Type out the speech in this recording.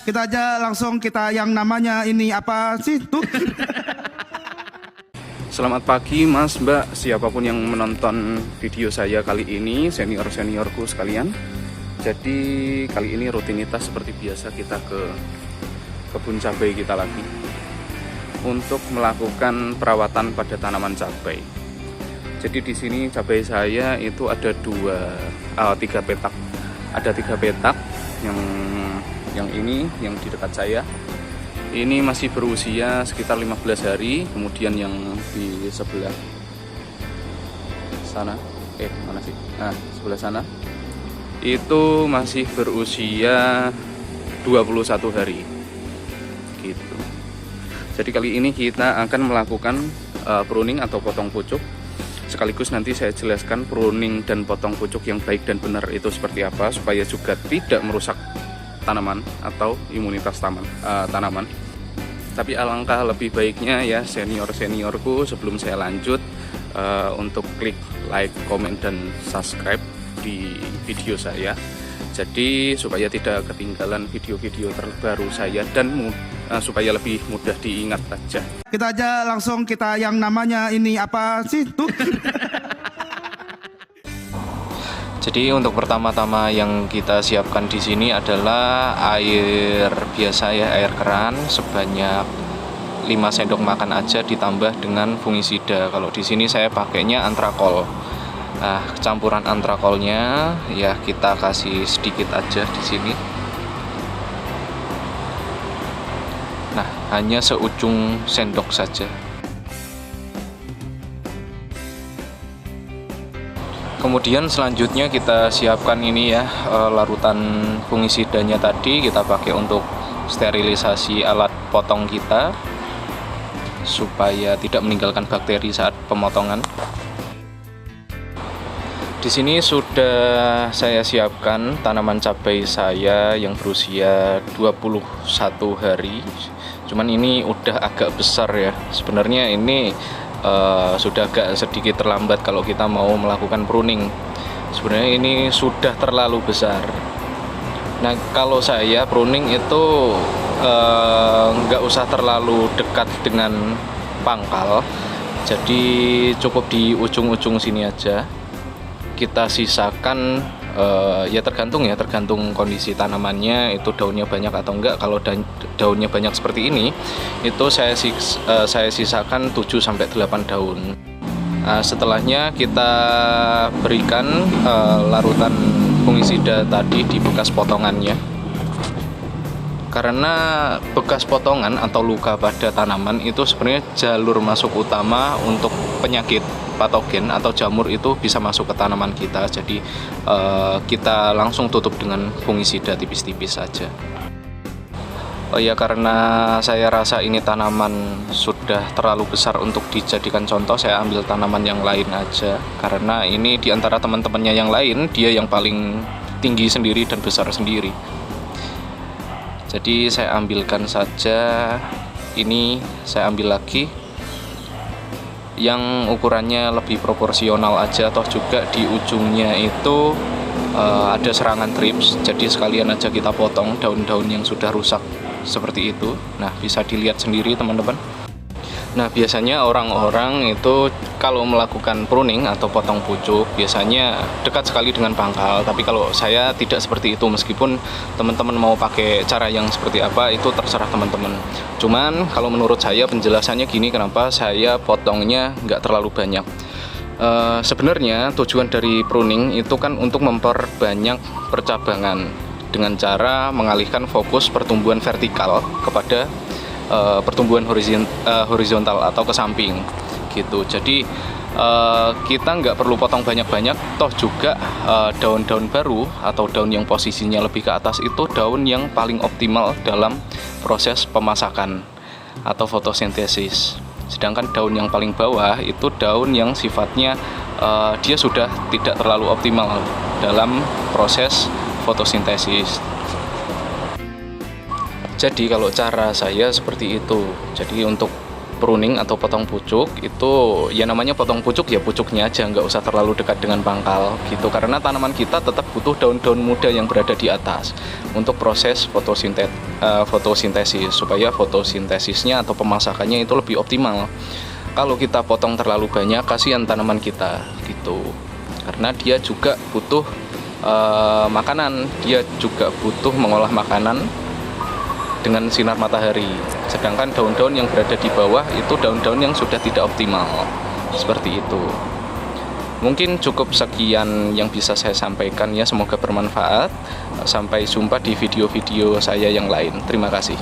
Kita aja langsung kita yang namanya ini apa sih tuh? Selamat pagi Mas, Mbak, siapapun yang menonton video saya kali ini, senior-seniorku sekalian. Jadi kali ini rutinitas seperti biasa kita ke kebun cabai kita lagi untuk melakukan perawatan pada tanaman cabai. Jadi di sini cabai saya itu ada tiga petak. Ada 3 petak yang ini yang di dekat saya. Ini masih berusia sekitar 15 hari, kemudian yang di sebelah sana, mana sih? Nah, sebelah sana itu masih berusia 21 hari. Gitu. Jadi kali ini kita akan melakukan pruning atau potong pucuk. Sekaligus nanti saya jelaskan pruning dan potong pucuk yang baik dan benar itu seperti apa, supaya juga tidak merusak tanaman atau imunitas tanaman. Tapi alangkah lebih baiknya ya senior-seniorku, sebelum saya lanjut, untuk klik like, komen, dan subscribe di video saya. Jadi supaya tidak ketinggalan video-video terbaru saya dan supaya lebih mudah diingat saja. Kita aja langsung kita yang namanya ini apa sih tuh? Jadi untuk pertama-tama yang kita siapkan di sini adalah air biasa ya, air keran sebanyak 5 sendok makan aja ditambah dengan fungisida. Kalau di sini saya pakainya antrakol. Nah, campuran antrakolnya ya kita kasih sedikit aja di sini. Nah, hanya seujung sendok saja. Kemudian selanjutnya kita siapkan ini ya, larutan fungisidanya tadi kita pakai untuk sterilisasi alat potong kita supaya tidak meninggalkan bakteri saat pemotongan. Di sini sudah saya siapkan tanaman cabai saya yang berusia 21 hari. Cuman ini udah agak besar ya. Sebenarnya ini sudah agak sedikit terlambat kalau kita mau melakukan pruning. Sebenarnya ini sudah terlalu besar. Nah, kalau saya pruning itu nggak usah terlalu dekat dengan pangkal, jadi cukup di ujung-ujung sini aja. Kita sisakan ya tergantung kondisi tanamannya, itu daunnya banyak atau enggak. Kalau daunnya banyak seperti ini, itu saya sisakan 7-8 daun. Setelahnya kita berikan larutan fungisida tadi di bekas potongannya. Karena bekas potongan atau luka pada tanaman itu sebenarnya jalur masuk utama untuk penyakit patogen atau jamur itu bisa masuk ke tanaman kita. Jadi kita langsung tutup dengan fungisida tipis-tipis saja. Oh ya, karena saya rasa ini tanaman sudah terlalu besar untuk dijadikan contoh, saya ambil tanaman yang lain aja. Karena ini di antara teman-temannya yang lain, dia yang paling tinggi sendiri dan besar sendiri. Jadi saya ambilkan saja, ini saya ambil lagi yang ukurannya lebih proporsional aja, toh juga di ujungnya itu ada serangan trips, jadi sekalian aja kita potong daun-daun yang sudah rusak seperti itu. Nah, bisa dilihat sendiri teman-teman. Nah, biasanya orang-orang itu kalau melakukan pruning atau potong pucuk biasanya dekat sekali dengan pangkal. Tapi kalau saya tidak seperti itu, meskipun teman-teman mau pakai cara yang seperti apa itu terserah teman-teman. Cuman kalau menurut saya penjelasannya gini, kenapa saya potongnya nggak terlalu banyak. Sebenarnya tujuan dari pruning itu kan untuk memperbanyak percabangan dengan cara mengalihkan fokus pertumbuhan vertikal kepada pertumbuhan horizontal atau ke samping gitu. Jadi kita nggak perlu potong banyak-banyak, toh juga daun-daun baru atau daun yang posisinya lebih ke atas itu daun yang paling optimal dalam proses pemasakan atau fotosintesis. Sedangkan daun yang paling bawah itu daun yang sifatnya dia sudah tidak terlalu optimal dalam proses fotosintesis. Jadi kalau cara saya seperti itu. Jadi untuk pruning atau potong pucuk itu ya namanya potong pucuk ya pucuknya aja, nggak usah terlalu dekat dengan pangkal gitu, karena tanaman kita tetap butuh daun-daun muda yang berada di atas untuk proses fotosintesis supaya fotosintesisnya atau pemasakannya itu lebih optimal. Kalau kita potong terlalu banyak kasihan tanaman kita gitu, karena dia juga butuh makanan, dia juga butuh mengolah makanan dengan sinar matahari. Sedangkan daun-daun yang berada di bawah itu daun-daun yang sudah tidak optimal. Seperti itu. Mungkin cukup sekian yang bisa saya sampaikan ya, semoga bermanfaat. Sampai jumpa di video-video saya yang lain. Terima kasih.